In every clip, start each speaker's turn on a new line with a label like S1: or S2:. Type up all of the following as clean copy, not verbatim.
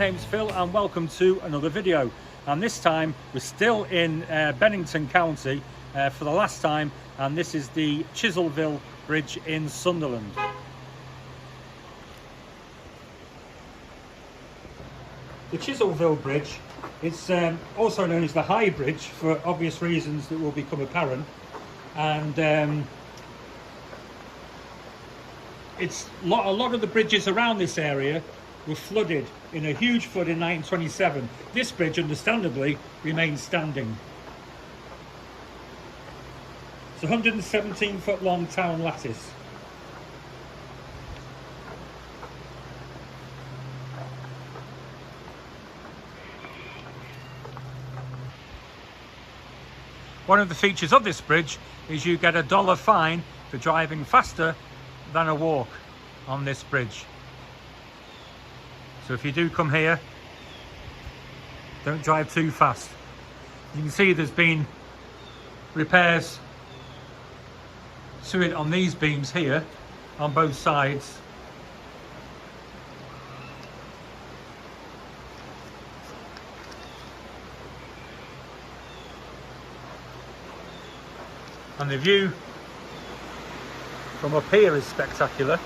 S1: name's Phil and welcome to another video, and this time we're still in Bennington County for the last time, and this is the Chiselville Bridge in Sunderland. The Chiselville Bridge is also known as the High Bridge for obvious reasons that will become apparent, and it's a lot of the bridges around this area were flooded in a huge flood in 1927. This bridge, understandably, remains standing. It's a 117-foot long town lattice. One of the features of this bridge is you get a $1 fine for driving faster than a walk on this bridge. So if you do come here, don't drive too fast. You can see there's been repairs to it on these beams here on both sides. And the view from up here is spectacular.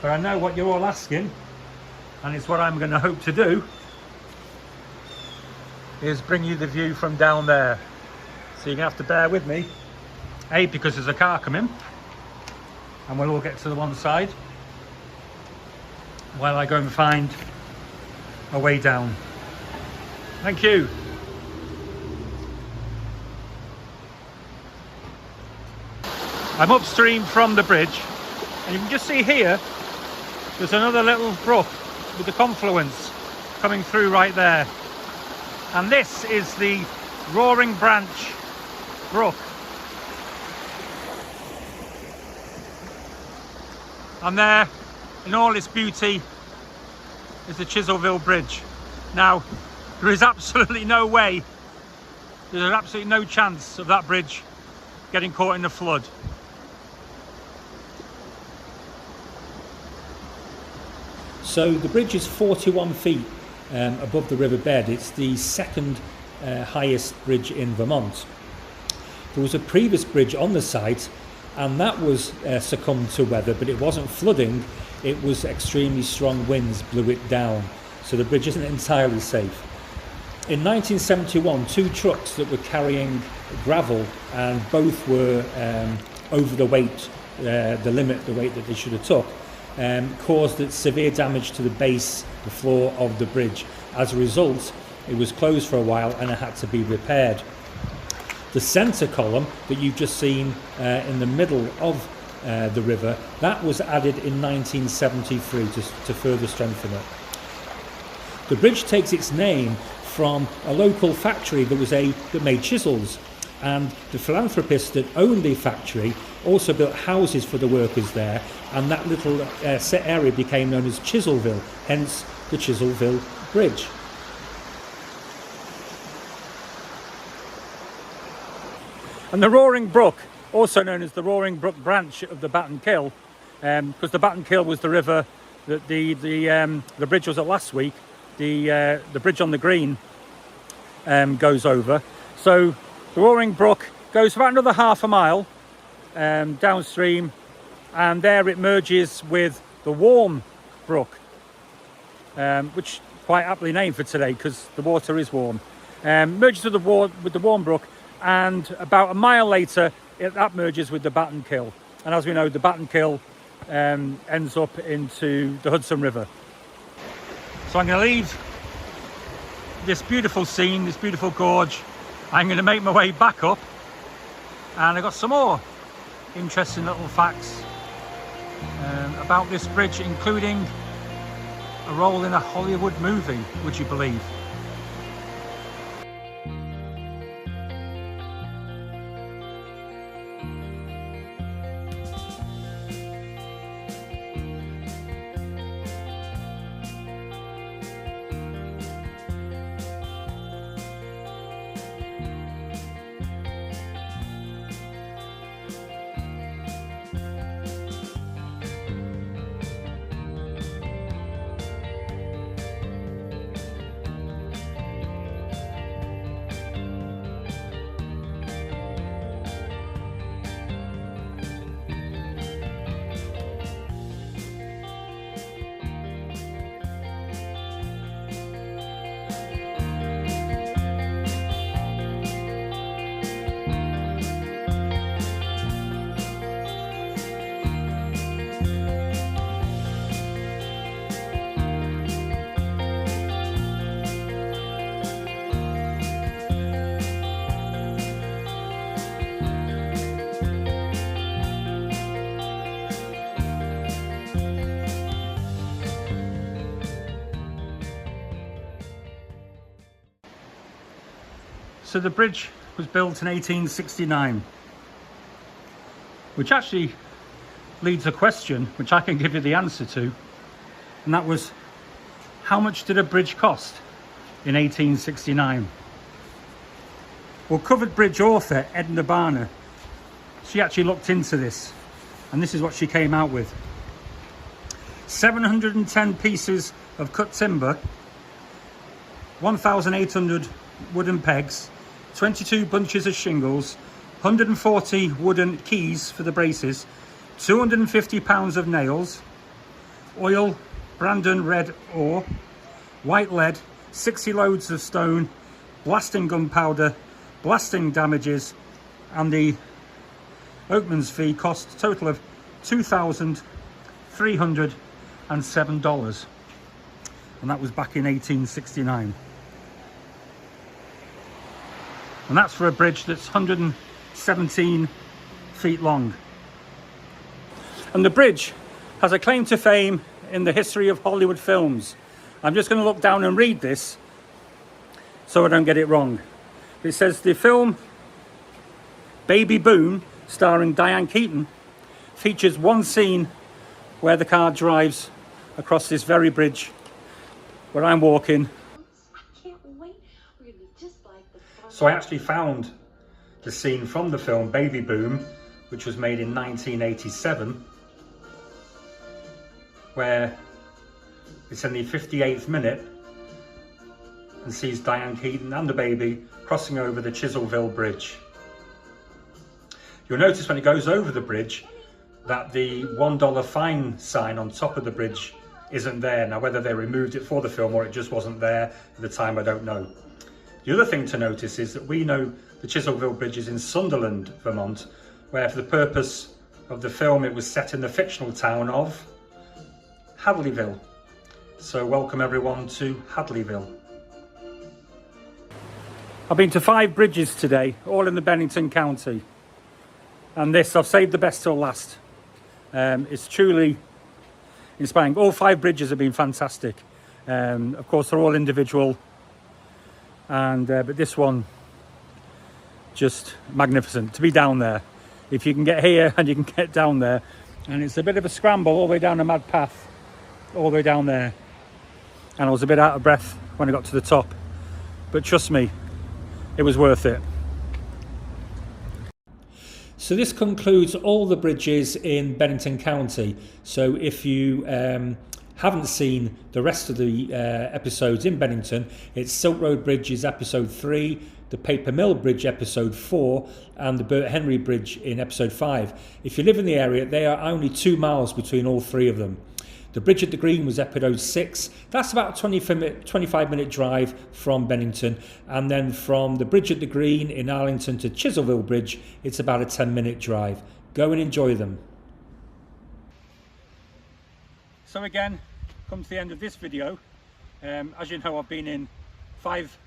S1: But I know what you're all asking, and it's what I'm going to hope to do, is bring you the view from down there. So you're going to have to bear with me, A, because there's a car coming, and we'll all get to the one side, while I go and find a way down. Thank you. I'm upstream from the bridge, and you can just see here there's another little brook with the confluence coming through right there, and this is the Roaring Branch Brook, and there in all its beauty is the Chiselville Bridge. Now there is absolutely no way, there's absolutely no chance of that bridge getting caught in the flood. So the bridge is 41 feet above the riverbed. It's the second highest bridge in Vermont. There was a previous bridge on the site, and that was succumbed to weather, but it wasn't flooding. It was extremely strong winds blew it down. So the bridge isn't entirely safe. In 1971, two trucks that were carrying gravel, and both were over the weight, the weight that they should have took, caused severe damage to the base, the floor of the bridge. As a result, it was closed for a while and it had to be repaired. The centre column that you've just seen in the middle of the river, that was added in 1973 to further strengthen it. The bridge takes its name from a local factory that made chisels, and the philanthropist that owned the factory also built houses for the workers there, and that little set area became known as Chiselville, hence the Chiselville Bridge. And the Roaring Brook, also known as the Roaring Brook branch of the Battenkill, because the Battenkill was the river that the bridge was at last week, the bridge on the green goes over. So the Roaring Brook goes about another half a mile downstream, and there it merges with the Warm Brook, which quite aptly named for today because the water is warm. Merges with the Warm Brook, and about a mile later that merges with the Battenkill, and as we know, the Battenkill ends up into the Hudson River. So I'm going to leave this beautiful scene, this beautiful gorge. I'm going to make my way back up, and I've got some more interesting little facts about this bridge, including a role in a Hollywood movie, would you believe? So the bridge was built in 1869, which actually leads a question which I can give you the answer to, and that was, how much did a bridge cost in 1869? Well, covered bridge author Edna Barner, she actually looked into this, and this is what she came out with. 710 pieces of cut timber, 1,800 wooden pegs, 22 bunches of shingles, 140 wooden keys for the braces, 250 pounds of nails, oil, Brandon red ore, white lead, 60 loads of stone, blasting gunpowder, blasting damages, and the oakman's fee cost a total of $2,307, and that was back in 1869. And that's for a bridge that's 117 feet long. And the bridge has a claim to fame in the history of Hollywood films. I'm just going to look down and read this so I don't get it wrong. It says the film Baby Boom, starring Diane Keaton, features one scene where the car drives across this very bridge where I'm walking. So I actually found the scene from the film Baby Boom, which was made in 1987, where it's in the 58th minute and sees Diane Keaton and the baby crossing over the Chiselville Bridge. You'll notice when it goes over the bridge that the $1 fine sign on top of the bridge isn't there. Now, whether they removed it for the film or it just wasn't there at the time, I don't know. The other thing to notice is that we know the Chiselville Bridge is in Sunderland, Vermont, where for the purpose of the film it was set in the fictional town of Hadleyville. So welcome everyone to Hadleyville. I've been to 5 bridges today, all in the Bennington County. And this, I've saved the best till last. It's truly inspiring. All 5 bridges have been fantastic. Of course, they're all individual. And but this one, just magnificent to be down there. If you can get here and you can get down there. And it's a bit of a scramble all the way down a mad path, all the way down there. And I was a bit out of breath when I got to the top. But trust me, it was worth it. So this concludes all the bridges in Bennington County. So if you haven't seen the rest of the episodes in Bennington, it's Silk Road Bridge is episode 3, the Paper Mill Bridge episode 4, and the Burt Henry Bridge in episode 5. If you live in the area, they are only 2 miles between all 3 of them. The Bridge at the Green was episode 6. That's about a 25-minute drive from Bennington. And then from the Bridge at the Green in Arlington to Chiselville Bridge, it's about a 10-minute drive. Go and enjoy them. So again, come to the end of this video. As you know, I've been in 5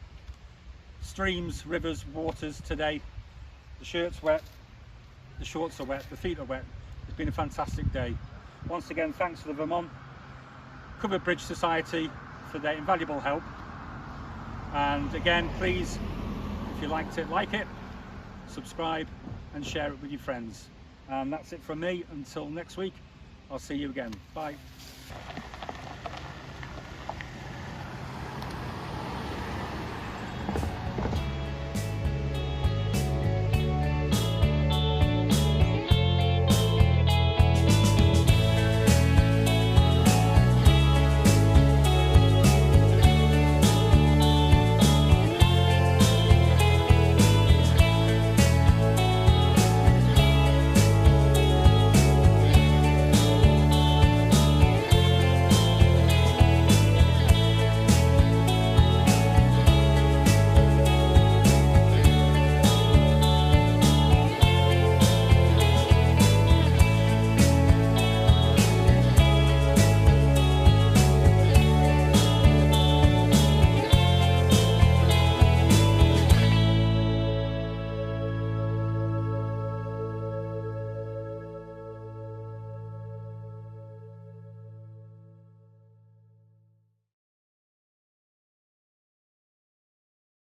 S1: streams, rivers, waters today. The shirt's wet, the shorts are wet, the feet are wet. It's been a fantastic day. Once again, thanks to the Vermont Covered Bridge Society for their invaluable help. And again, please, if you liked it, like it, subscribe and share it with your friends. And that's it from me. Until next week, I'll see you again. Bye.